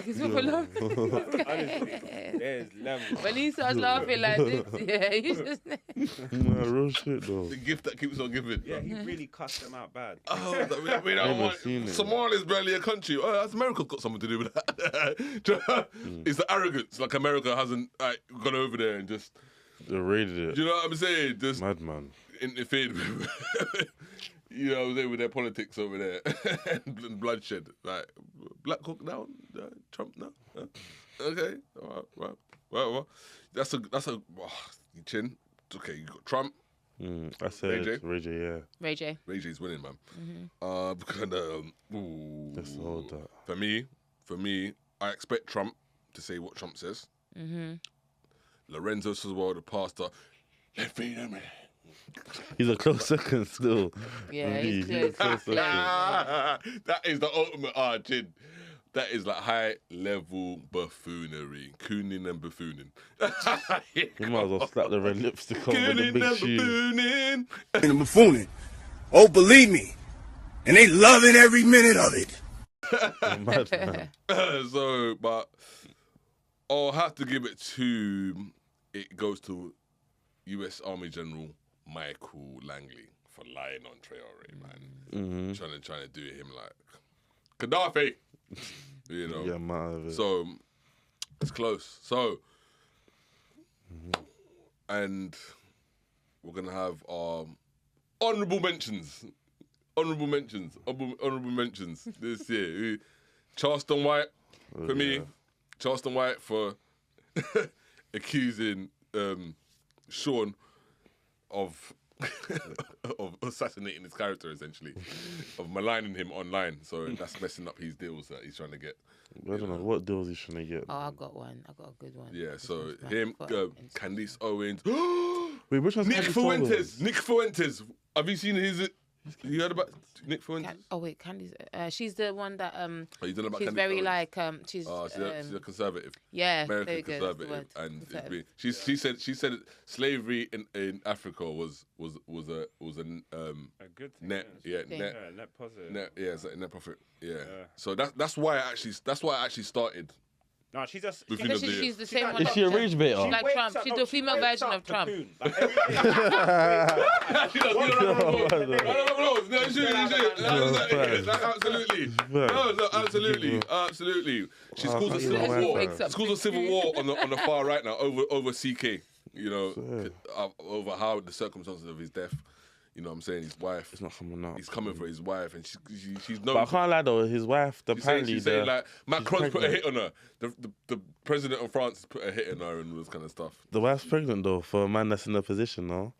He's super long. There's levels. When he starts laughing like this, yeah, he's just. Nah, real shit though. The gift that keeps on giving. Yeah, he really cussed them out bad. Oh, Somalia's barely a country. Oh, that's America's got something to do with that. It's the arrogance. Like America hasn't gone over there and just raided it. Do you know what I'm saying? Just Madman. interfered with, with their politics over there and bloodshed. Like Black Hawk down, Trump now. Okay, all right. Well, that's a Chin. Okay, you got Trump. I said Ray J, yeah. Ray J. Ray J's winning, man. Let's hold that. For me, I expect Trump to say what Trump says. Lorenzo Soswell, the pastor, let freedom in. He's a close second still. Yeah, he's he's a close second. That is the ultimate Chin. That is like high level buffoonery, cooning and buffooning. You might as well slap the red lipstick on with the Cooning big and shoes. buffooning. And buffooning. Oh, believe me. And they loving every minute of it. Madman. But I'll have to give it to. It goes to U.S. Army General Michael Langley for lying on Traore, man. Trying to do him like Gaddafi. Yeah, I'm out of it. So it's close. So and we're gonna have our honourable mentions. Honourable mentions this year. Charleston White for me. Charleston White for accusing Sean of of assassinating his character, essentially, of maligning him online. So that's messing up his deals that he's trying to get. I don't know what deals he's trying to get. Oh, I got one. I got a good one. Yeah, so one's black. him, Got it. Candice Owens. Wait, which one's Nick Candice Fuentes. Owens? Nick Fuentes. Have you seen his? You heard about Nick Fuentes? Oh wait, Candice. She's the one that Oh, you don't know about she's Candice very Owens? like she's she's a conservative. yeah, American very good. That's the conservative, word. and it's Conservative. been, she said slavery in Africa was a good thing. net Net positive. it's like net profit. Yeah. So that's why I actually started. No, she's just. With Female She's, Day. she's the same one. Is she a rage baiter? Like wakes Trump. up- She's no, the she female wakes version up of to Trump. coon. Like, every day. She does. No, absolutely. She schools a civil war. Schools a civil war on the far right now over CK. You know, over how the circumstances of his death. You know what I'm saying? His wife. It's not coming out. He's coming for his wife, and she's known. But I can't lie though, his wife, apparently, She's saying like she's Macron's put a pregnant. hit on her. The president of France put a hit on her and all this kind of stuff. The wife's pregnant though for a man that's in a position now.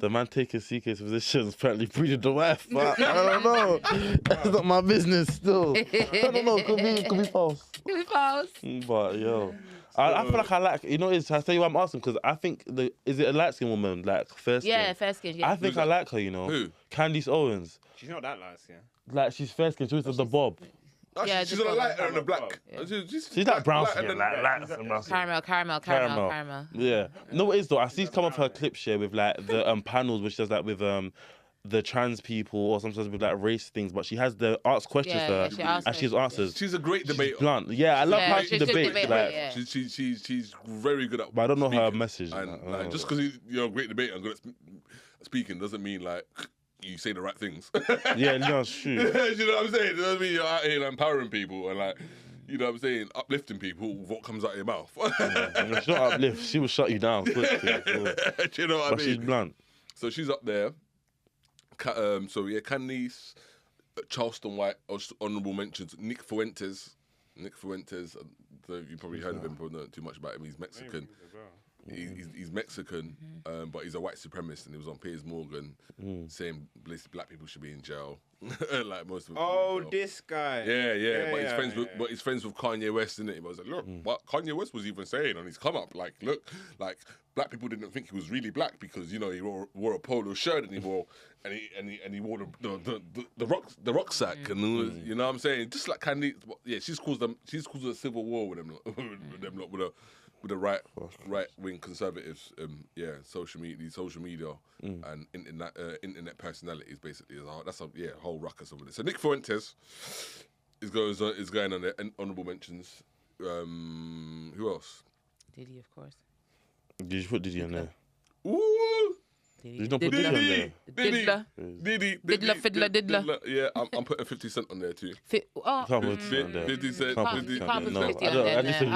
The man taking CK's position is apparently breeding the wife. But I don't know. That's not my business still. I don't know. Could be false. Could be false. But yo, I feel like I like. You know, I tell you why I'm asking because I think is it a light skinned woman like fair skin? Yeah, fair skin. Yeah. I think I like her. You know, Who? Candice Owens. She's not that light, yeah. Like she's fair skin. She was the bob. Yeah, she's the on a brown. lighter and a black. She's like brown lighter skin, than- like Caramel. Yeah. No, what it is though? I see some of her clips here with like the panels, which does like with the trans people or sometimes with like race things. But she has the arts questions Yeah, for she her, asks and she has answers. She's a great debater. Blunt. Yeah, I love Yeah, how she's she a good debates. debater, Like, yeah. She's very good at. but I don't know her speaking. message. And like, just because you're a great debater and good at speaking doesn't mean like you say the right things. Yeah, no, it's true. You know what I'm saying? It doesn't mean you're out here like, empowering people and like, you know what I'm saying, uplifting people with what comes out of your mouth. She's not uplift. She will shut you down quickly. Do you know what But I mean? she's blunt. So she's up there. Candice, Charleston White, honourable mentions. Nick Fuentes. You probably heard of him, but not too much about him. He's Mexican. He's Mexican, but he's a white supremacist, and he was on Piers Morgan saying black people should be in jail, like most of them. Oh, this guy. Yeah. But he's friends with Kanye West, isn't it? He was like, look, what Kanye West was even saying on his come up, like, look, like black people didn't think he was really black because you know he wore a polo shirt and he wore the rucksack and all, you know what I'm saying? Just like Candy, yeah, she's caused a civil war with them, with the right wing conservatives, social media, and internet personalities basically. That's a whole ruckus over this. So Nick Fuentes is going on there, and honourable mentions. Who else? Diddy, of course. Did you put Diddy on there? Ooh. Did you not put Diddy on there? Diddler. Yeah, I'm putting 50 Cent on there too. Can't put Diddy on there. 50 Cent. Can't put No, 50 I on don't. there. I disagree.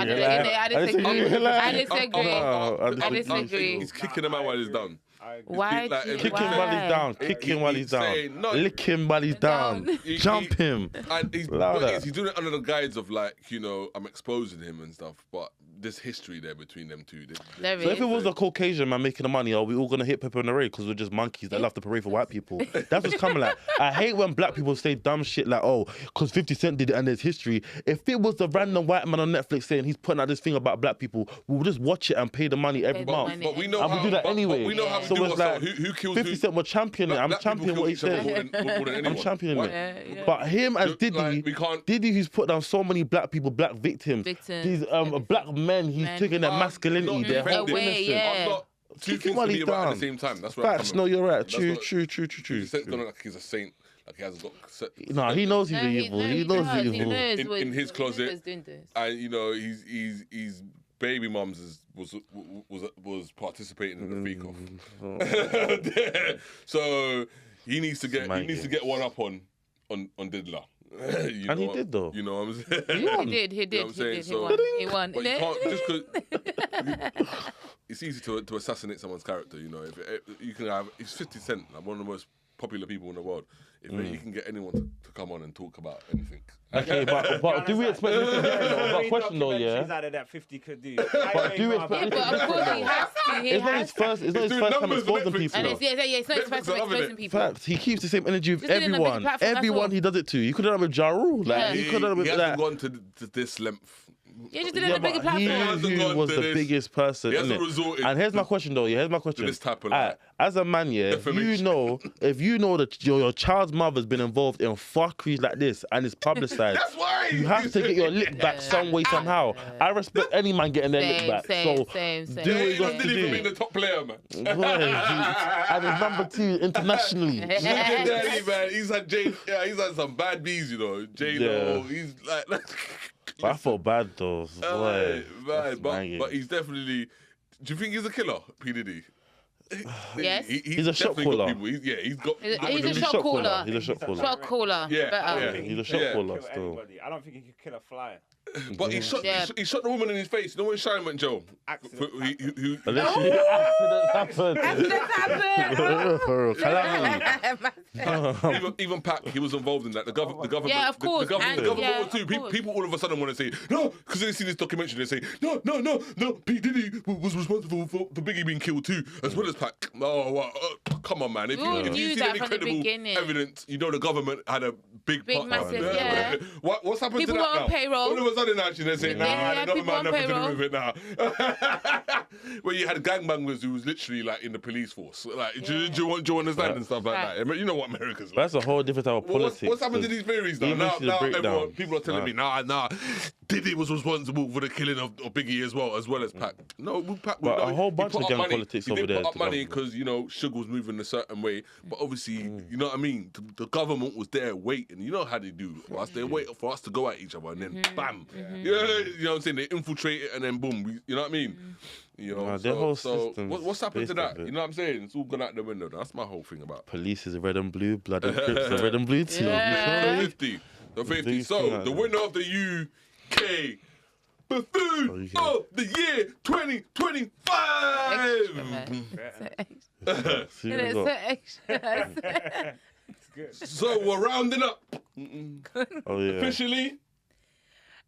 I disagree. He's kicking him out while he's down. Why? Kick him while he's down. Kick him while he's down. Lick him while he's down. Jump him. And he's doing it under the guise of like, you know, I'm exposing him and stuff, but there's history there between them two. So if it was a Caucasian man making the money, are we all gonna hit Pepper in the Parade because we're just monkeys that love to parade for white people? That's what's coming like. I hate when black people say dumb shit like, oh, because 50 Cent did it and there's history. If it was the random white man on Netflix saying he's putting out this thing about black people, we'll just watch it and pay the money every month. But we know and how we do that anyway. But we know how to so do it's what's like, up. Who kills 50 Cent was championing it. I'm Black championing people what he kill each other said. more than I'm anyone. championing What? it. But him as Diddy, Like, we can't. Diddy, who's put down so many black people, black victims. These black men, he's taking their masculinity, their whole innocence. I'm not two Kick him things while to be he's about at down. the same time. That's where I'm Facts, coming no, you're right. That's True. He said don't look like he's a saint. Like he hasn't got. Nah, he knows he's evil. He knows he's evil. In his closet, and you know he's baby mums was participating in the freak off. So he needs to get one up on Diddler. And he did though. You know what I'm saying? He did. You know what I'm saying? He won. But you can't just 'cause it's easy to assassinate someone's character. You know, if you can have. It's 50 Cent, like one of the most popular people in the world. If he can get anyone to come on and talk about anything. Okay, but do we expect this to get a question though? Yeah. Out of that 50 could do. But do we expect this to Of course, he has to. It's not his first. It's not his first time exposing people. And it's not his first time exposing people. Facts. He keeps the same energy with Just did it on a bigger everyone. platform, that's Everyone all. he does it to. You could have done it with Ja Rule. Like he could have done it with He like. hasn't gone to this length. Yeah, just did it on a bigger platform. He was the biggest person. He hasn't innit? resorted And here's my question though. Yeah, here's my question. this type of Alright, as a man, yeah, if you know that your child's mother's been involved in fuckeries like this and it's publicized, That's why you have to get your lick back some way somehow. I respect any man getting their lick back. So do what you got to Didn't even do. make the top player, man. And he's number 2 internationally. Look at Daddy, man. He's had some bad bees, you know. J-Lo, he's like But I felt bad though. Boy, man, but he's definitely. Do you think he's a killer, P Diddy? Yes. He's a shot definitely got caller. people. He's got. He's a shot caller. He's a shot caller. Shot caller. Yeah, He's a shot caller Kill still. anybody. I don't think he could kill a fly. But he shot the woman in his face. You know when Shine went Joe? Allegedly, accidents happen. Even Pac, he was involved in that. The government. Yeah, of course. The And- government yeah, was too. of course. People all of a sudden want to say no because they see this documentary. They say no. P Diddy was responsible for Biggie being killed too, as well as Pac. Oh, come on, man! If We you knew see that any from the credible beginning. evidence, you know the government had a big part. massive, yeah. What's happened People to that were on now? payroll. All of a sudden, actually, they say, Yeah, the people government on had nothing to do payroll. with it now. Where you had gangbangers who was literally like in the police force. Like, do you understand and stuff like that? I mean, you know what America's like. That's a whole different type of politics. What's happened to these theories now? Even Now, to the breakdown. everyone, people are telling me, nah, Diddy was responsible for the killing of Biggie as well as Pac. No, Pac. But no, a whole he bunch put of up gang money. politics He over did there put up to money government. because Sugar was moving a certain way. But obviously, you know what I mean. The government was there waiting. You know how they do for us. They wait for us to go at each other and then bam. Yeah, you know what I'm saying. They infiltrate it and then boom. You know what I mean. You know, Nah, their whole so system's what's happened to that? based on it. You know what I'm saying? It's all gone out the window. That's my whole thing about it. Police is red and blue, blood and crips are red and blue too. The You 50. The 50. These So, things the like winner of the UK Buffoon of the year 2025. See what we got. So, we're rounding up. Oh yeah. Officially,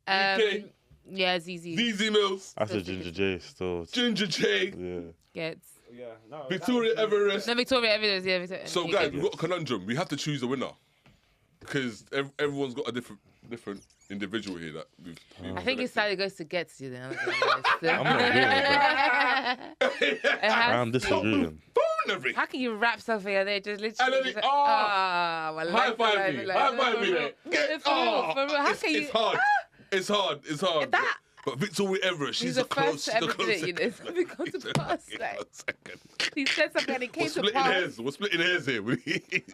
UK. Yeah, ZZ. ZZ Mills. That's a Ginger J still. Ginger J. Yeah. Gets. Yeah, no. Victoria Everest. No, Victoria Everest. Yeah, Victoria. So, guys, we've got a conundrum. We have to choose a winner. Because everyone's got a different individual here that we've I think it sadly goes to Gets you then. I'm not agreeing with that. I'm disagreeing. How can you rap something and they just literally? And then just it- like, high five me. High five me there. For real, how can you? It's hard. It's hard. It's hard. But Victoria Everest, she's He's a the first close. to ever do it, you know. It's never come to pass. Like, he said something and it came We're to splitting pass. hairs. We're splitting hairs here.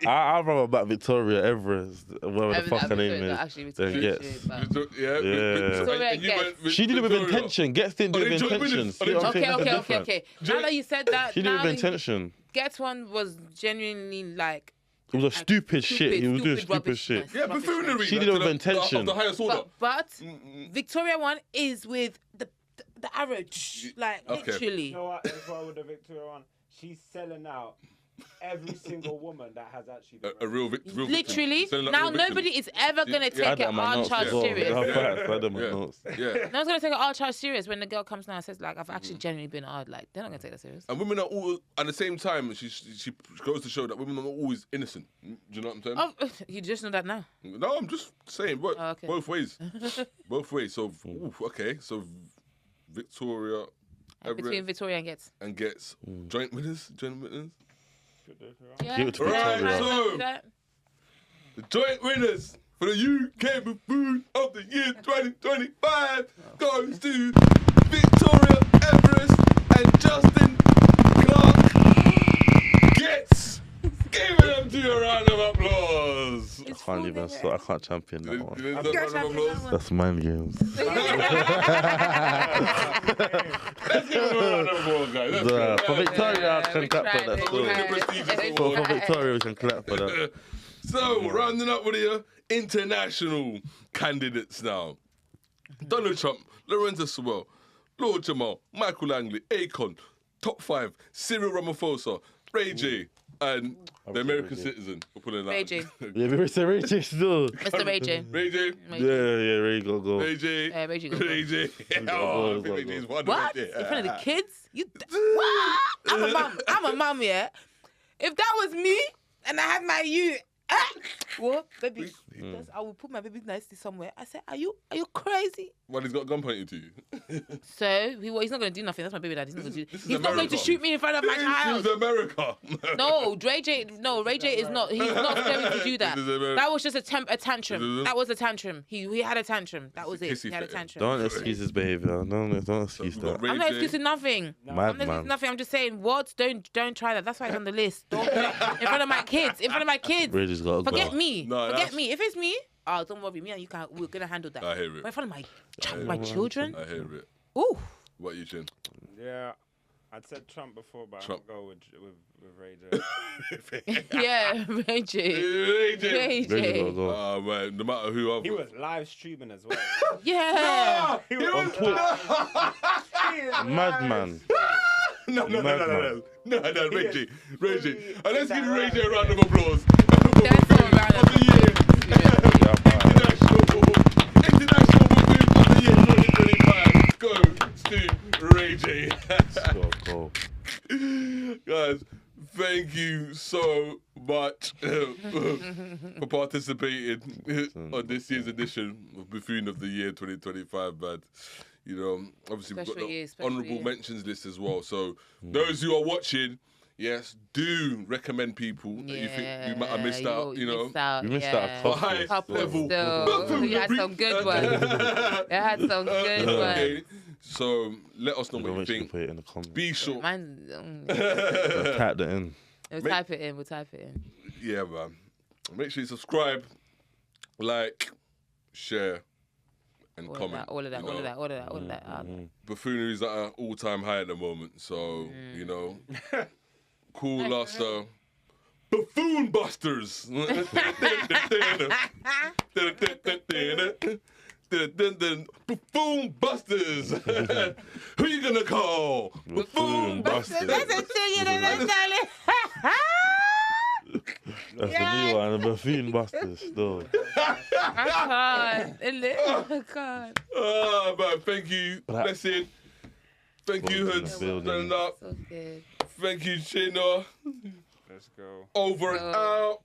I'd rather about Victoria Everest, whatever the Everest, fuck her name Victoria, is, actually, than Victoria Gets. shit, but- Yeah. Victoria Gets. She did it with Victoria. intention. Gets didn't do Oh, it they with joined intention. with See what I'm saying? That's Okay. different. Now that you said that, She did it now with intention. Gets one was genuinely like. It was a stupid shit. He was doing stupid rubbish, shit. Yeah, buffoonery. She did it with intention. Of the highest order. But Victoria one is with the arrow, like Okay. literally. You know what? As well with the Victoria one, she's selling out every single woman that has actually been A real victim. Literally. Selling out Now real victim. nobody is ever gonna Yeah. take I it had my our notes charge as well. serious. I Yeah. had them Yeah. No notes. one's gonna take it our charge serious when the girl comes now and says like I've actually genuinely been hard. Like they're not gonna take that serious. And women are all at the same time. She goes to show that women are not always innocent. Do you know what I'm saying? Oh, you just know that now. No, I'm just saying. But Oh, okay. both ways. Both ways. So okay. So Victoria Between Everett Victoria and Gets. and Gets joint winners. Joint winners. Yeah. Give it to Right, Victoria. so That- the joint winners for the UK Buffoon of the year 2025 goes to Victoria Everest and Justin Clark Gets. Giving them to you a round of applause. I can't even. I can't champion that one. Round of applause. That's mind games. Let's give them a round of applause, guys. Let's go. For Victoria, I can we clap for tried that it, still. we tried it. For Victoria, we can clap for that. So, we're rounding up with your international candidates now. Donald Trump, Lorenzo Sewell, Lord Jamal, Michael Langley, Akon, Top 5, Cyril Ramaphosa, Ray J, and the American citizen. We're putting that. Ray J. Yeah, Mr. Ray J still. Mr. Ray J. Ray J. Yeah, Ray go. Ray J. Yeah, Ray J. Ray J. Oh, I think Ray J is one What? of In front of the kids? What? I'm a mum. I'm a mum, yeah. If that was me and I had my what, baby? I will put my baby nicely somewhere. I said, are you crazy? Well, he's got a gun pointed to you. So he's not going to do nothing. That's my baby dad. He's not going to do. This is He's not going to America. shoot me in front of my child. This is America. No, Ray J is not. He's not going to do that. This is America. That was just a tantrum. That was a tantrum. He had a tantrum. That was it. He had a tantrum. Don't excuse his behavior. Don't excuse that. I'm not excusing nothing. Madman. Nothing. I'm just saying, what? Don't try that. That's why it's on the list. Don't put it in front of my kids. In front of my kids. Ray J's got to Forget go. me. No, Forget me. If it's me, oh, don't worry. Me and you we're gonna handle that. I hear it. But in front of my children. I hear it. Ooh. What you chin? Yeah, I'd said Trump before, but Trump. I'll go with Ray J. Yeah, Ray J. Ray J. Ray J. Oh man, no matter who I've He was live streaming as well. Yeah. He was On Twitch. Madman. No, Ray J. Ray J. And let's give Ray J a round of applause. That's all right. Of the year. International Buffoon of the year 2025 goes to Ray J. Go. Guys, thank you so much for participating on this year's edition of Buffoon of the Year 2025, man. You know, obviously we've got the honourable mentions list as well. So those who are watching, yes, do recommend people that you think you might have missed out. You know, we missed out a high level. You had some good ones. You had some good ones. Okay, so let us know what you think. Put it in the comments. Be sure. Type that in. We'll type it in. Yeah, man. Make sure you subscribe, like, share, and comment. All of that. Buffoonery is at an all-time high at the moment, so you know, call us Buffoon Busters. Buffoon Busters. Who you gonna call? Buffoon Busters. That's a thing, you know, That's the new one, the Buffoon Busters, though. I can't. Oh, man, thank you, Blessing. Thank you, Hoods, standing up. So good. Thank you, Chino. Let's go. Over and out.